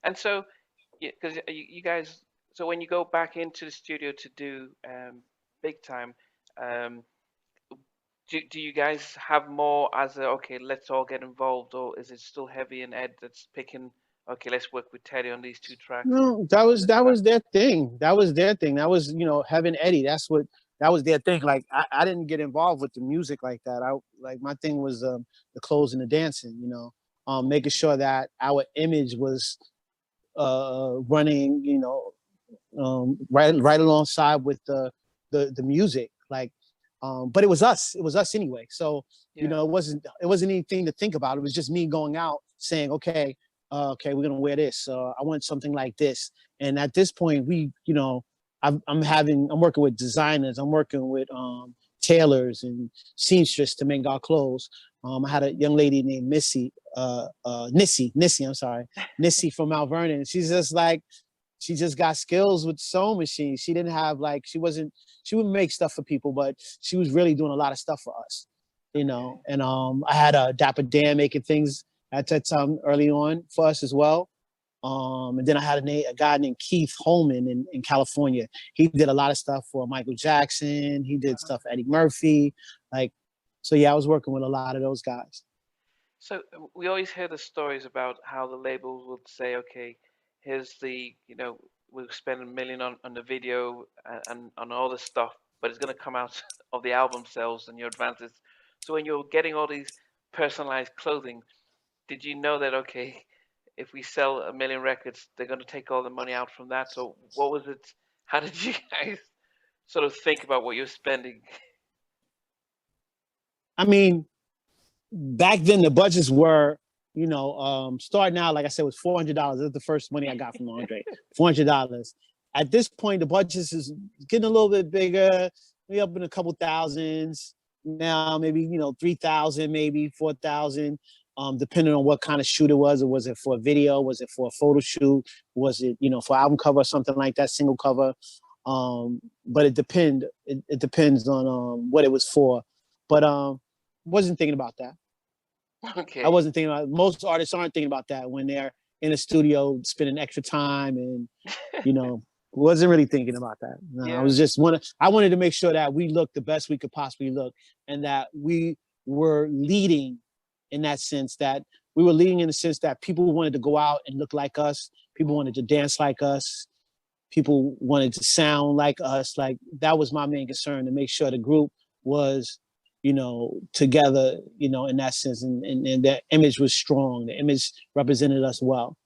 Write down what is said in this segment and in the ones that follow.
And so, because you guys, so when you go back into the studio to do Big Time, um, do you guys have more as a, okay, let's all get involved, or is it still heavy and Ed that's picking, okay, let's work with Teddy on these two tracks No, that on was this that track? was their thing. That was their thing. That was, you know, having Eddie. That was their thing. Like I didn't get involved with the music like that. I like my thing was the clothes and the dancing. You know, making sure that our image was running. You know, right alongside with the music. Like, but it was us. It was us anyway. So you Yeah. know, it wasn't anything to think about. It was just me going out saying, okay, okay, we're gonna wear this. I want something like this. And at this point, you know, I'm working with designers. I'm working with tailors and seamstress to make our clothes. I had a young lady named Nissy. I'm sorry, Nissy from Mount Vernon. She's just like, she just got skills with sewing machines. She didn't have like, she would make stuff for people, but she was really doing a lot of stuff for us, you know. Okay. And I had a Dapper Dan making things at that time early on for us as well. And then I had a guy named Keith Holman in California. He did a lot of stuff for Michael Jackson. He did Uh-huh. stuff for Eddie Murphy. Like, so yeah, I was working with a lot of those guys. So we always hear the stories about how the labels would say, okay, here's the, we'll spend 1 million on the video and on all this stuff, but it's going to come out of the album sales and your advances. So when you're getting all these personalized clothing, did you know that, okay, if we sell 1 million records, they're going to take all the money out from that? So what was it? How did you guys sort of think about what you're spending? I mean, back then the budgets were, you know, starting out, like I said, was $400. That's the first money I got from Andre. $400. At this point, the budgets is getting a little bit bigger. We up in a couple thousands now, maybe, you know, 3,000, maybe 4,000, depending on what kind of shoot it was. Or was it for a video? Was it for a photo shoot? Was it, you know, for album cover or something like that, single cover? But it depends on what it was for. But wasn't thinking about that. I Okay. wasn't thinking about, most artists aren't thinking about that when they're in a studio spending extra time, and you know, wasn't really thinking about that. No, I Yeah. was just I wanted to make sure that we looked the best we could possibly look, and that we were leading in that sense, that we were leading in the sense that people wanted to go out and look like us, people wanted to dance like us, people wanted to sound like us. Like, that was my main concern, to make sure the group was, you know, together, you know, in that sense, and that image was strong. The image represented us well.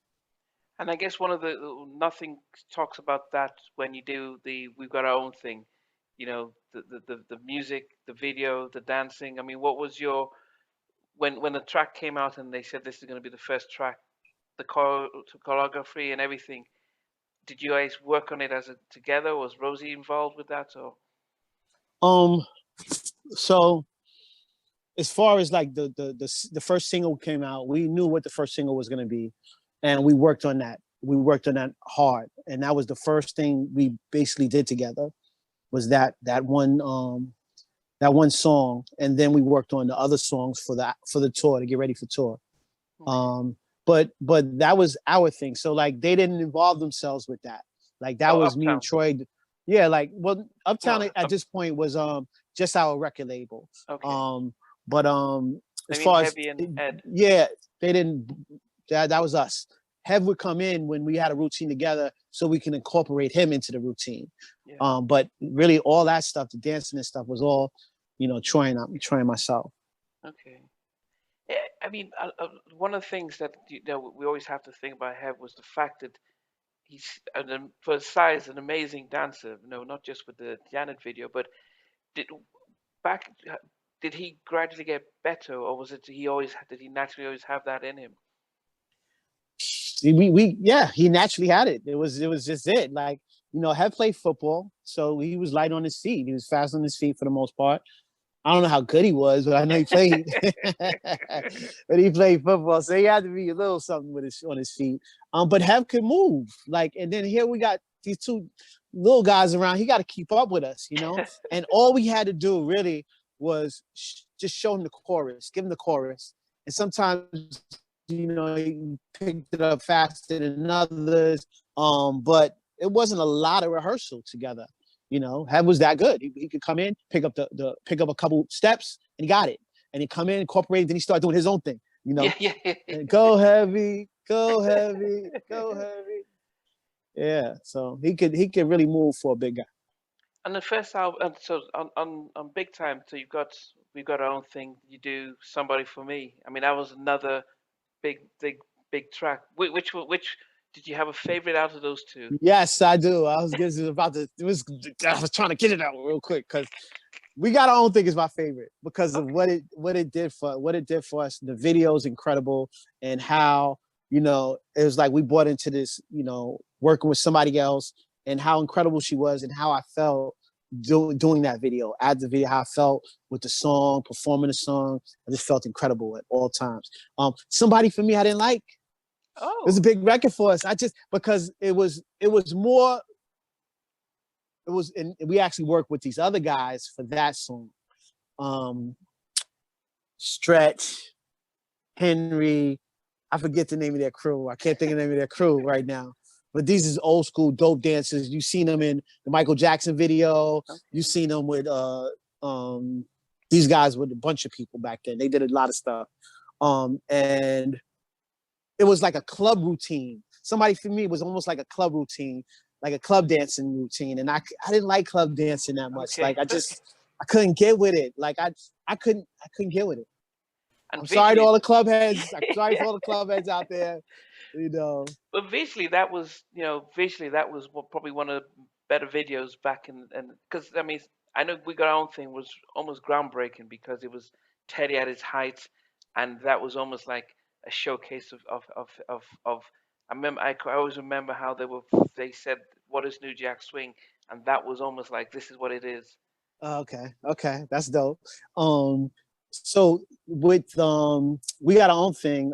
And I guess one of the nothing talks about that when you do the we've got our own thing, the music, the video, the dancing. I mean, what was your when the track came out and they said this is going to be the first track, the choreography and everything? Did you guys work on it as a together? Was Rosie involved with that or? Um, so as far as like the first single came out, we knew what the first single was going to be, and we worked on that. We worked on that hard, and that was the first thing we basically did together. Was that one song, and then we worked on the other songs for the tour, to get ready for tour. Okay. But that was our thing. So like, they didn't involve themselves with that. Like, that Oh, was me and Uptown. Troy. Yeah, like, well, Uptown No, at this point was just our record label. okay. Um, but I as mean, far as, Heavy and Ed. yeah, they didn't. That was us. Hev would come in when we had a routine together, so we can incorporate him into the routine. Yeah. But really, all that stuff, the dancing and stuff, was all, you know, trying myself. Okay. Yeah, I mean, one of the things that we always have to think about Hev was the fact that he's for his size an amazing dancer. Not just with the Janet video, but did back did he gradually get better, or was it did he naturally always have that in him? Yeah, he naturally had it. It was just it. Like, you know, Hev played football, so he was light on his feet. He was fast on his feet for the most part. I don't know how good he was, but I know he played. But he played football, so he had to be a little something on his feet. But Hev could move. Like, and then here we got these two little guys around. He got to keep up with us, you know. And all we had to do really was just show him the chorus, give him the chorus, and sometimes you know, he picked it up faster than others. But it wasn't a lot of rehearsal together. You know, Head was that good. He could come in, pick up pick up a couple steps, and he got it. And he come in, incorporate, then he started doing his own thing. You know, and go heavy, go heavy, go heavy. Yeah, so he could really move for a big guy. And the first album, and so on Big Time, so we've got our own thing. You do Somebody for Me. I mean, that was another big track. Which did you have a favorite out of those two? Yes, I do. I was trying to get it out real quick because We Got Our Own Thing is my favorite because of what it did for us. The video is incredible, and how, you know, it was like we bought into this, you know, working with somebody else, and how incredible she was, and how I felt doing that video. At the video, how I felt with the song, performing the song. I just felt incredible at all times. Somebody for Me, I didn't like. Oh, it was a big record for us. Because it was more. It was, and we actually worked with these other guys for that song. Stretch, Henry, I forget the name of their crew. I can't think of the name of their crew right now. But these is old school dope dancers. You've seen them in the Michael Jackson video. okay. You've seen them with these guys with a bunch of people back then. They did a lot of stuff. And it was like a club routine. Somebody for Me was almost like a club routine, like a club dancing routine. And I didn't like club dancing that much. Okay. Like I couldn't get with it. Like I couldn't get with it. And I'm sorry to all the club heads. I'm sorry for all the club heads out there. You know. But visually, that was probably one of the better videos back in, and because I mean, I know We Got Our Own Thing was almost groundbreaking because it was Teddy at his height, and that was almost like a showcase of. I always remember how they said, "What is New Jack Swing?" and that was almost like, "This is what it is." Okay, that's dope. So with We Got Our Own Thing,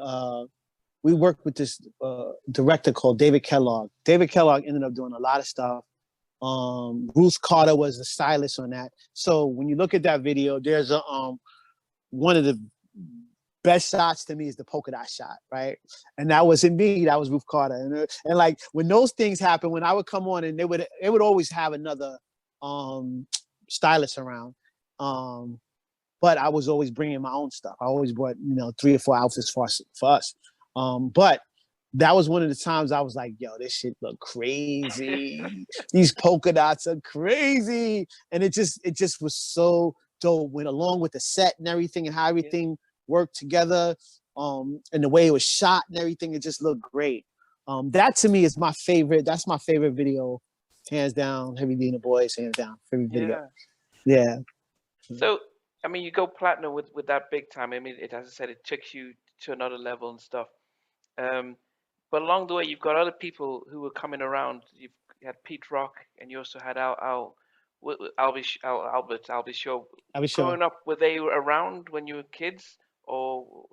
we worked with this director called David Kellogg. David Kellogg ended up doing a lot of stuff. Bruce Carter was the stylist on that. So when you look at that video, there's a one of the best shots to me is the polka dot shot, right? And that wasn't me, that was Ruth Carter. And like when those things happen, when I would come on and it would always have another stylist around. But I was always bringing my own stuff. I always brought, 3 or 4 outfits for us. But that was one of the times I was like, yo, this shit look crazy. These polka dots are crazy. And it just was so dope. Went along with the set and everything and how everything worked together. And the way it was shot and everything, it just looked great. That to me is my favorite. That's my favorite video. Hands down, Heavy D and the Boyz, hands down. Favorite video. Yeah. So, I mean, you go platinum with that Big Time. I mean, as I said, it took you to another level and stuff. But along the way, you've got other people who were coming around. You had Pete Rock, and you also had Albie Shaw. Growing up, were they around when you were kids, or?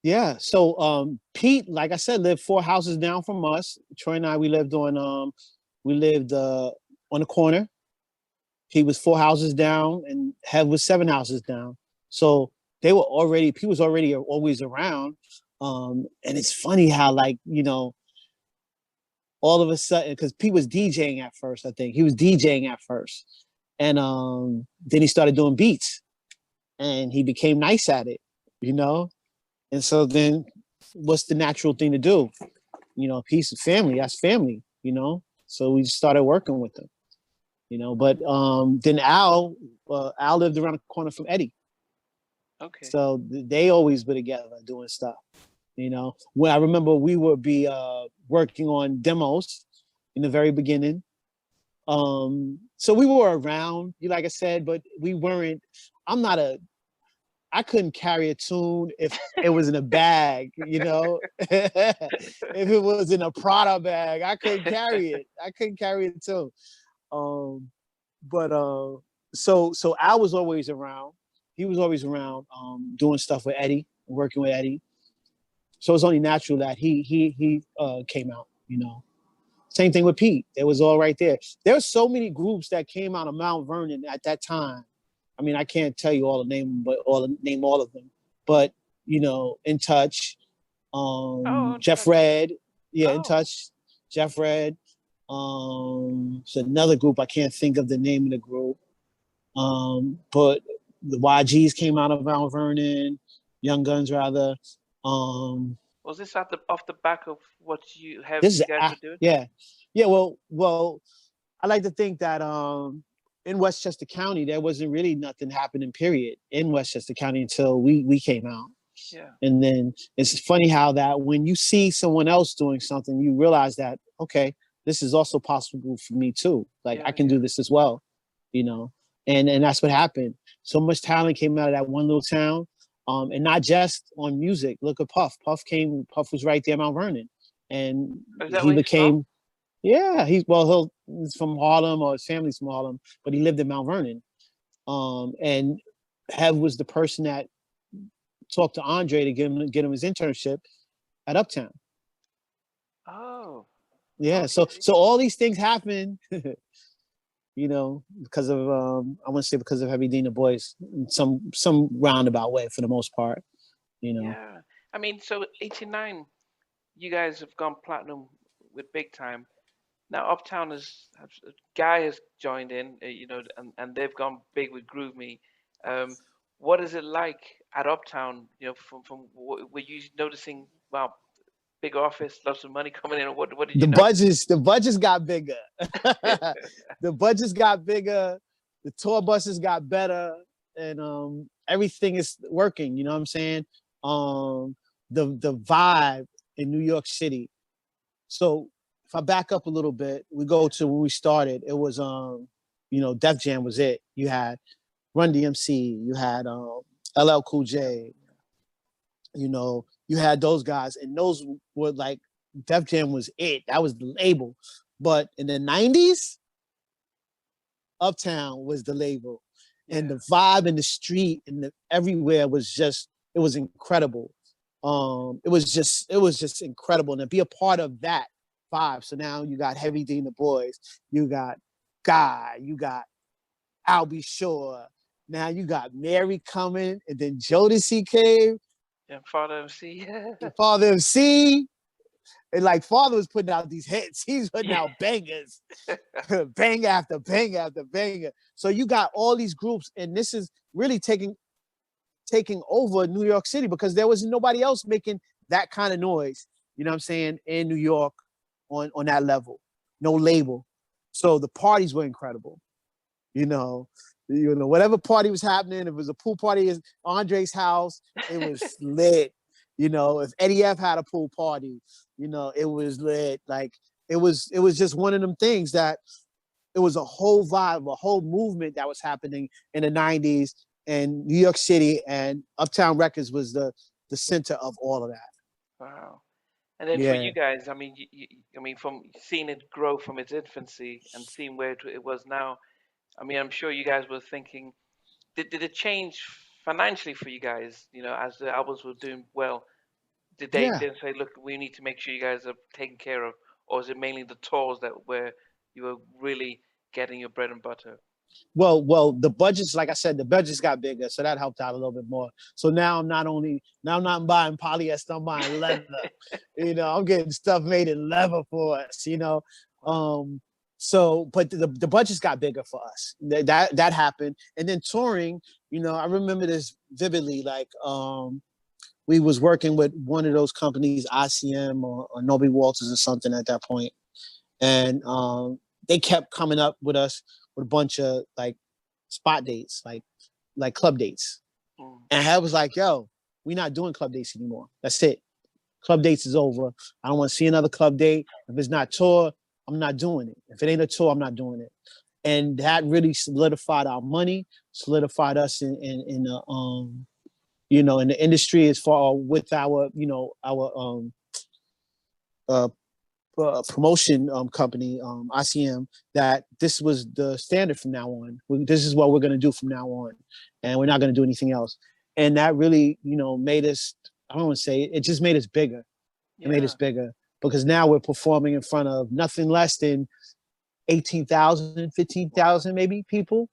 Yeah. So Pete, like I said, lived 4 houses down from us. Troy and I, we lived on the corner. He was 4 houses down, and Hev was 7 houses down. So Pete was already always around. And it's funny how, like, all of a sudden, because Pete was DJing at first, I think. He was DJing at first. And then he started doing beats. And he became nice at it, And so then what's the natural thing to do? Piece of family, that's family, So we started working with him. But then Al lived around the corner from Eddie. Okay. So they always were together doing stuff. When I remember we would be working on demos in the very beginning. So we were around, like I said, but we weren't. I couldn't carry a tune if it was in a bag, If it was in a Prada bag, I couldn't carry it. I couldn't carry it too. So Al was always around. He was always around doing stuff with Eddie, working with Eddie. So it's only natural that he came out, Same thing with Pete. It was all right there. There were so many groups that came out of Mount Vernon at that time. I can't tell you all the name, name all of them. But, In Touch, Oh, In Jeff Touch. Red, yeah, In Oh, Touch, Jeff Red. It's another group, I can't think of the name of the group. But the YGs came out of Mount Vernon, Young Guns rather. was this at the off the back of what This is you guys were doing? yeah, yeah. Well, I like to think that in Westchester County there wasn't really nothing happening. Period in Westchester County until we came out. Yeah, And then it's funny how that when you see someone else doing something, you realize that, okay, this is also possible for me too. Like I yeah, can do this as well, you know? And that's what happened. So much talent came out of that one little town. And not just on music. Look at Puff. Puff was right there, Mount Vernon. And Oh, is that he where he's from? became, yeah, he's from Harlem, or his family's from Harlem, but he lived in Mount Vernon. And Hev was the person that talked to Andre to get him his internship at Uptown. Oh, Yeah, okay. so all these things happen, you know, because of I want to say because of Heavy D and the Boyz in some roundabout way for the most part, you know. Yeah. I mean, so 89, you guys have gone platinum with Big Tyme. Now Uptown Guy has joined in, and they've gone big with Groove Me. Um, what is it like at Uptown? You know, were you noticing, wow, big office, lots of money coming in? What did you notice? The budgets got bigger. The budgets got bigger. The tour buses got better, and everything is working. You know what I'm saying? The vibe in New York City. So if I back up a little bit, we go to when we started. It was Def Jam was it. You had Run DMC. You had LL Cool J. You know, you had those guys, and those were like Def Jam was it. That was the label. But in the 90s, Uptown was the label. Yeah. And the vibe in the street and everywhere was just, it was incredible. It was just incredible. And to be a part of that vibe. So now you got Heavy D and the Boyz, you got Guy, you got I'll Be Sure. Now you got Mary coming, and then Jodeci came. And Father MC. Father MC. And like Father was putting out these hits. He's putting out bangers. Bang after bang after banger. So you got all these groups, and this is really taking over New York City because there was nobody else making that kind of noise, you know what I'm saying, in New York on that level. No label. So the parties were incredible. You know, whatever party was happening, if it was a pool party at Andre's house, it was lit. You know, if Eddie F had a pool party, you know, it was lit. Like it was just one of them things that it was a whole vibe, a whole movement that was happening in the 90s in New York City, and Uptown Records was the center of all of that. Wow. And then for you guys, I mean, I mean, from seeing it grow from its infancy and seeing where it was now, I mean, I'm sure you guys were thinking, did it change financially for you guys? You know, as the albums were doing well, did they Yeah. then say, look, we need to make sure you guys are taken care of, or is it mainly the tours that where you were really getting your bread and butter? Well, the budgets, like I said, the budgets got bigger, so that helped out a little bit more. So now I'm not buying polyester, I'm buying leather. You know, I'm getting stuff made in leather for us. You know, so but the budgets got bigger for us. That happened, and then touring. You know, I remember this vividly. Like, we was working with one of those companies, ICM or Noble Walters or something at that point, and they kept coming up with us with a bunch of like spot dates, like club dates. And I was like, yo, we're not doing club dates anymore. That's it. Club dates is over. I don't want to see another club date. If it's not tour, I'm not doing it. If it ain't a tour, I'm not doing it. And that really solidified our money, solidified us in the in the industry as far with our promotion company, ICM, that this was the standard from now on. This is what we're going to do from now on, and we're not going to do anything else. And that really, made us, I don't want to say it just made us bigger. It made us bigger because now we're performing in front of nothing less than 18,000, 15,000 maybe people,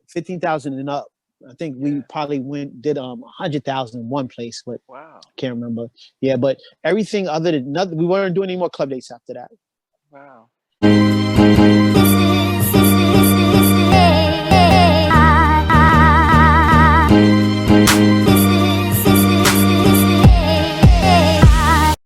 15,000 and up. I think we probably did 100,000 in one place, but Wow. can't remember. Yeah, but everything other than nothing, we weren't doing any more club dates after that. Wow.